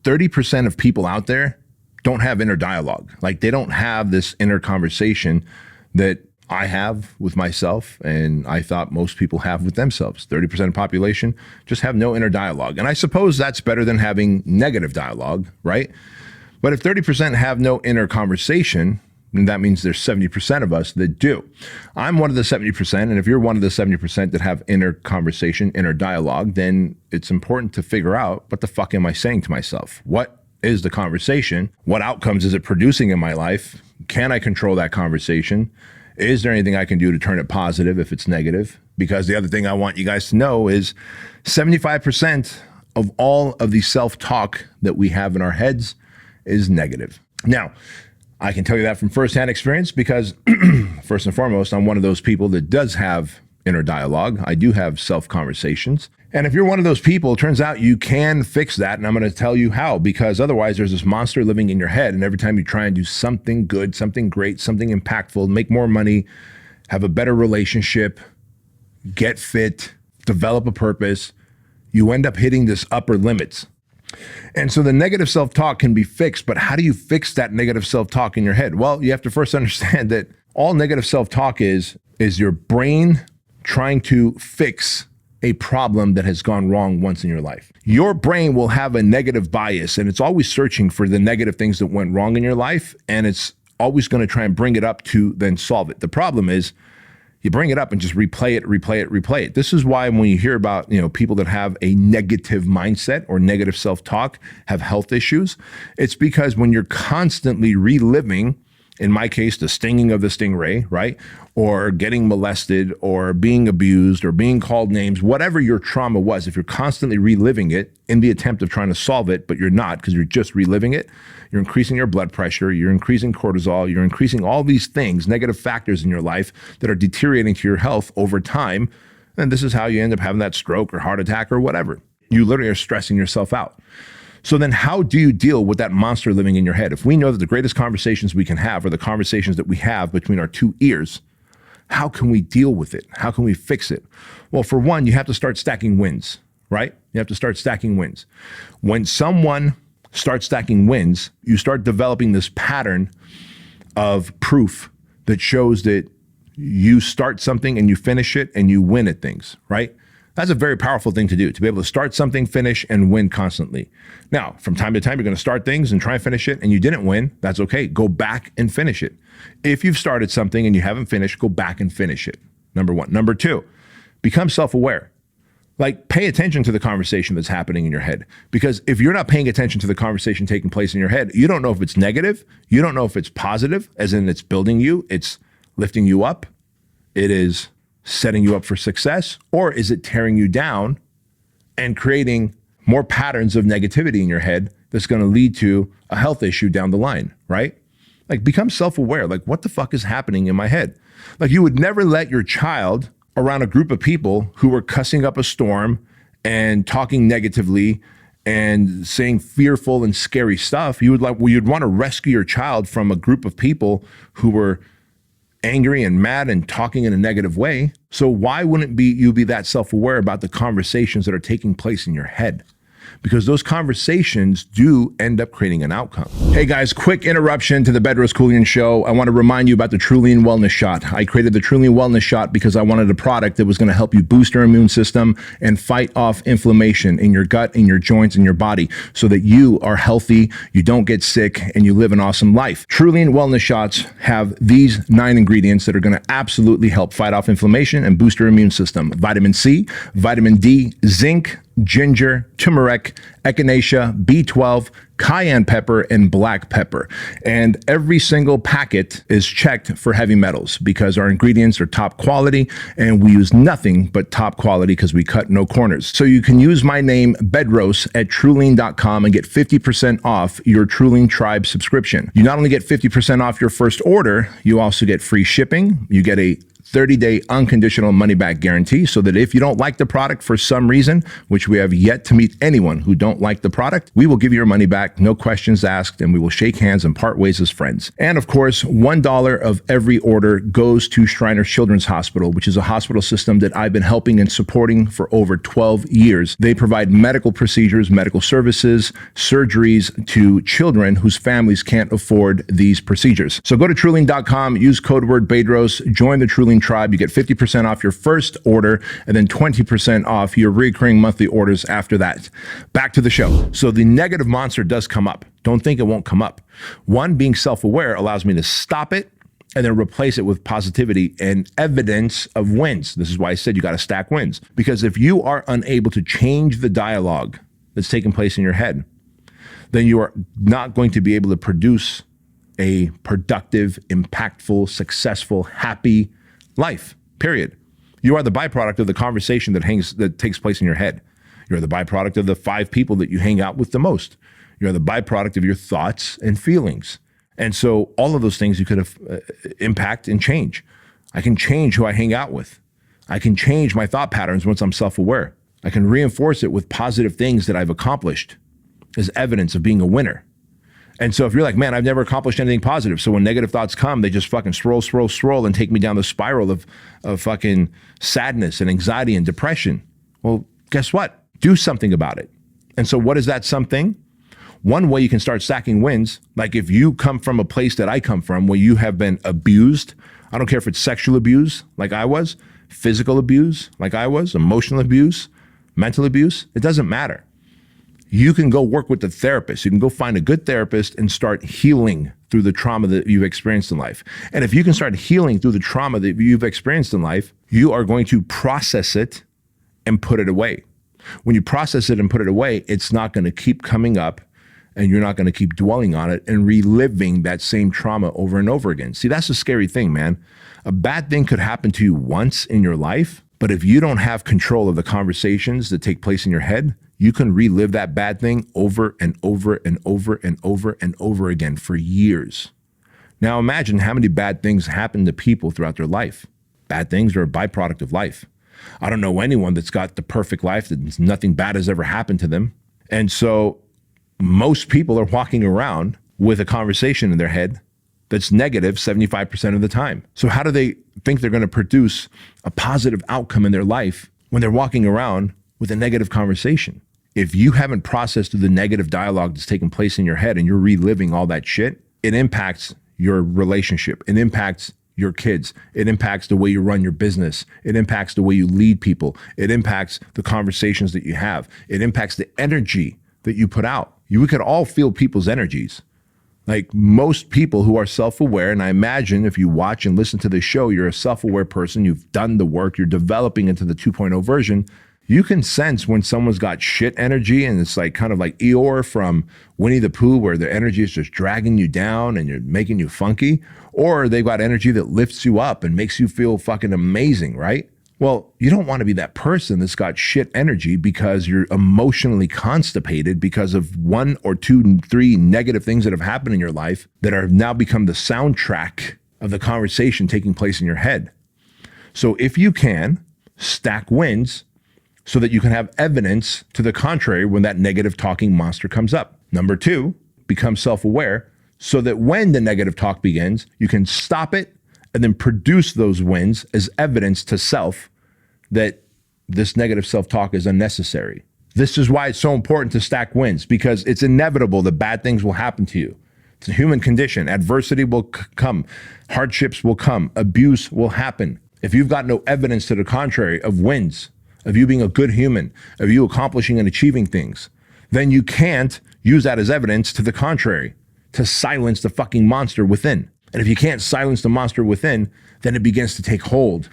30% of people out there don't have inner dialogue. Like they don't have this inner conversation that I have with myself and I thought most people have with themselves. 30% of the population just have no inner dialogue. And I suppose that's better than having negative dialogue, right? But if 30% have no inner conversation, then that means there's 70% of us that do. I'm one of the 70%, and if you're one of the 70% that have inner conversation, inner dialogue, then it's important to figure out, what the fuck am I saying to myself? What is the conversation? What outcomes is it producing in my life? Can I control that conversation? Is there anything I can do to turn it positive if it's negative? Because the other thing I want you guys to know is 75% of all of the self-talk that we have in our heads is negative. Now, I can tell you that from firsthand experience because first and foremost, I'm one of those people that does have inner dialogue. I do have self-conversations. And if you're one of those people, it turns out you can fix that. And I'm going to tell you how, because otherwise there's this monster living in your head. And every time you try and do something good, something great, something impactful, make more money, have a better relationship, get fit, develop a purpose, you end up hitting this upper limits. And so the negative self-talk can be fixed, but how do you fix that negative self-talk in your head? Well, you have to first understand that all negative self-talk is your brain trying to fix a problem that has gone wrong once in your life. Your brain will have a negative bias and it's always searching for the negative things that went wrong in your life. And it's always going to try and bring it up to then solve it. The problem is you bring it up and just replay it. This is why when you hear about, people that have a negative mindset or negative self-talk have health issues, it's because when you're constantly reliving, in my case, the stinging of the stingray, right? Or getting molested or being abused or being called names, whatever your trauma was, if you're constantly reliving it in the attempt of trying to solve it, but you're not because you're just reliving it, you're increasing your blood pressure, you're increasing cortisol, you're increasing all these things, negative factors in your life that are deteriorating to your health over time. And this is how you end up having that stroke or heart attack or whatever. You literally are stressing yourself out. So then how do you deal with that monster living in your head? If we know that the greatest conversations we can have are the conversations that we have between our two ears, how can we deal with it? How can we fix it? Well, for one, you have to start stacking wins, right? You have to start stacking wins. When someone starts stacking wins, you start developing this pattern of proof that shows that you start something and you finish it and you win at things, right? That's a very powerful thing to do, to be able to start something, finish, and win constantly. Now, from time to time, you're going to start things and try and finish it, and you didn't win. That's okay. Go back and finish it. If you've started something and you haven't finished, go back and finish it. Number one. Number two, become self-aware. Like, pay attention to the conversation that's happening in your head. Because if you're not paying attention to the conversation taking place in your head, you don't know if it's negative. You don't know if it's positive, as in it's building you, it's lifting you up, it is setting you up for success, or is it tearing you down and creating more patterns of negativity in your head that's going to lead to a health issue down the line, right? Like, become self-aware. Like, what the fuck is happening in my head? Like, you would never let your child around a group of people who were cussing up a storm and talking negatively and saying fearful and scary stuff. You'd want to rescue your child from a group of people who were angry and mad and talking in a negative way. So why wouldn't you be that self-aware about the conversations that are taking place in your head? Because those conversations do end up creating an outcome. Hey guys, quick interruption to the Bedros Keuilian show. I want to remind you about the Keuilian Wellness Shot. I created the Keuilian Wellness Shot because I wanted a product that was going to help you boost your immune system and fight off inflammation in your gut, in your joints, in your body, so that you are healthy, you don't get sick, and you live an awesome life. Keuilian Wellness Shots have these 9 ingredients that are going to absolutely help fight off inflammation and boost your immune system. Vitamin C, vitamin D, zinc, ginger, turmeric, echinacea, B12, cayenne pepper, and black pepper. And every single packet is checked for heavy metals because our ingredients are top quality and we use nothing but top quality because we cut no corners. So you can use my name, Bedros, at Keuilian.com and get 50% off your Keuilian Tribe subscription. You not only get 50% off your first order, you also get free shipping. You get a 30-day unconditional money-back guarantee, so that if you don't like the product for some reason, which we have yet to meet anyone who don't like the product, we will give you your money back, no questions asked, and we will shake hands and part ways as friends. And of course, $1 of every order goes to Shriners Children's Hospital, which is a hospital system that I've been helping and supporting for over 12 years. They provide medical procedures, medical services, surgeries to children whose families can't afford these procedures. So go to Trulian.com, use code word Bedros, join the Trulian tribe. You get 50% off your first order and then 20% off your recurring monthly orders after that. Back to the show. So the negative monster does come up. Don't think it won't come up. One, being self-aware allows me to stop it and then replace it with positivity and evidence of wins. This is why I said you got to stack wins. Because if you are unable to change the dialogue that's taking place in your head, then you are not going to be able to produce a productive, impactful, successful, happy life, period. You are the byproduct of the conversation that takes place in your head. You're the byproduct of the 5 people that you hang out with the most. You're the byproduct of your thoughts and feelings. And so all of those things you could have impact and change. I can change who I hang out with. I can change my thought patterns once I'm self-aware. I can reinforce it with positive things that I've accomplished as evidence of being a winner. And so if you're like, man, I've never accomplished anything positive, so when negative thoughts come, they just fucking scroll and take me down the spiral of fucking sadness and anxiety and depression. Well, guess what? Do something about it. And so what is that something? One way you can start stacking wins, like if you come from a place that I come from where you have been abused, I don't care if it's sexual abuse like I was, physical abuse like I was, emotional abuse, mental abuse, it doesn't matter. You can go work with the therapist. You can go find a good therapist and start healing through the trauma that you've experienced in life. And if you can start healing through the trauma that you've experienced in life, you are going to process it and put it away. When you process it and put it away, it's not going to keep coming up and you're not going to keep dwelling on it and reliving that same trauma over and over again. See, that's the scary thing, man. A bad thing could happen to you once in your life, but if you don't have control of the conversations that take place in your head, you can relive that bad thing over and over and over and over and over again for years. Now imagine how many bad things happen to people throughout their life. Bad things are a byproduct of life. I don't know anyone that's got the perfect life, that nothing bad has ever happened to them. And so most people are walking around with a conversation in their head that's negative 75% of the time. So how do they think they're going to produce a positive outcome in their life when they're walking around with a negative conversation? If you haven't processed through the negative dialogue that's taking place in your head and you're reliving all that shit, it impacts your relationship. It impacts your kids. It impacts the way you run your business. It impacts the way you lead people. It impacts the conversations that you have. It impacts the energy that you put out. We could all feel people's energies. Like most people who are self-aware, and I imagine if you watch and listen to this show, you're a self-aware person, you've done the work, you're developing into the 2.0 version, you can sense when someone's got shit energy and it's like kind of like Eeyore from Winnie the Pooh where their energy is just dragging you down and you're making you funky, or they've got energy that lifts you up and makes you feel fucking amazing, right? Well, you don't want to be that person that's got shit energy because you're emotionally constipated because of 1 or 2, 3 negative things that have happened in your life that are now become the soundtrack of the conversation taking place in your head. So if you can, stack wins so that you can have evidence to the contrary when that negative talking monster comes up. Number 2, become self-aware so that when the negative talk begins, you can stop it and then produce those wins as evidence to self that this negative self-talk is unnecessary. This is why it's so important to stack wins, because it's inevitable that bad things will happen to you. It's a human condition. Adversity will come. Hardships will come. Abuse will happen. If you've got no evidence to the contrary of wins, of you being a good human, of you accomplishing and achieving things, then you can't use that as evidence to the contrary to silence the fucking monster within. And if you can't silence the monster within, then it begins to take hold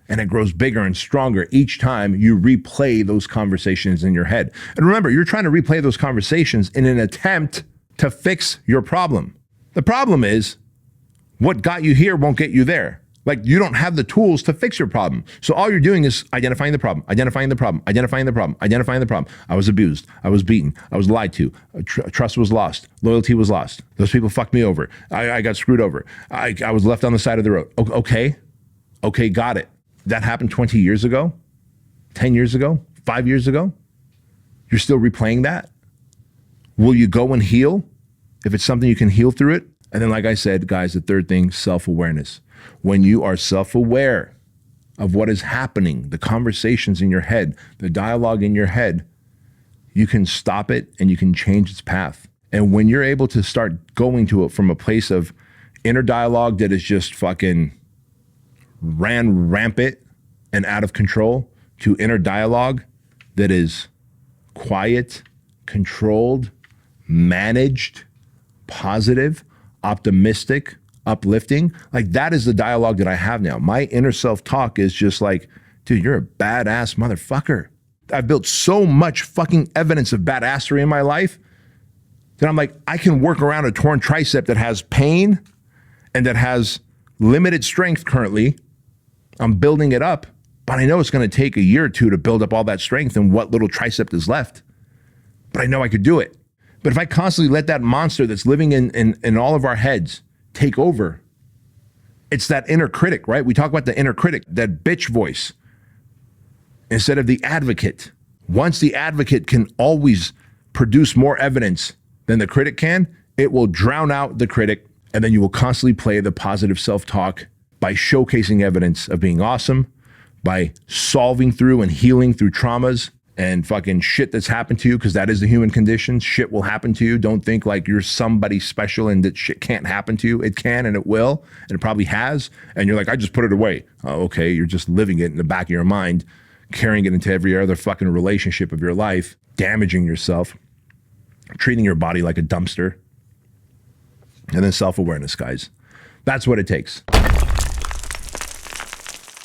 and it grows bigger and stronger each time you replay those conversations in your head. And remember, you're trying to replay those conversations in an attempt to fix your problem. The problem is what got you here won't get you there. Like you don't have the tools to fix your problem. So all you're doing is identifying the problem, identifying the problem, identifying the problem, identifying the problem. I was abused. I was beaten. I was lied to. Trust was lost. Loyalty was lost. Those people fucked me over. I got screwed over. I was left on the side of the road. Okay. Okay, got it. That happened 20 years ago, 10 years ago, 5 years ago. You're still replaying that. Will you go and heal if it's something you can heal through it? And then, like I said, guys, the third thing, self-awareness. When you are self-aware of what is happening, the conversations in your head, the dialogue in your head, you can stop it and you can change its path. And when you're able to start going to it from a place of inner dialogue that is just fucking ran rampant and out of control to inner dialogue that is quiet, controlled, managed, positive, optimistic, uplifting, like that is the dialogue that I have now. My inner self-talk is just like, dude, you're a badass motherfucker. I've built so much fucking evidence of badassery in my life that I'm like, I can work around a torn tricep that has pain and that has limited strength currently. I'm building it up, but I know it's going to take a year or two to build up all that strength and what little tricep is left. But I know I could do it. But if I constantly let that monster that's living in all of our heads take over, it's that inner critic, right? We talk about the inner critic, that bitch voice, instead of the advocate. Once the advocate can always produce more evidence than the critic can, it will drown out the critic, and then you will constantly play the positive self-talk by showcasing evidence of being awesome, by solving through and healing through traumas and fucking shit that's happened to you, because that is the human condition. Shit will happen to you. Don't think like you're somebody special and that shit can't happen to you. It can and it will, and it probably has. And you're like, I just put it away. Oh, okay, you're just living it in the back of your mind, carrying it into every other fucking relationship of your life, damaging yourself, treating your body like a dumpster. And then self-awareness, guys. That's what it takes.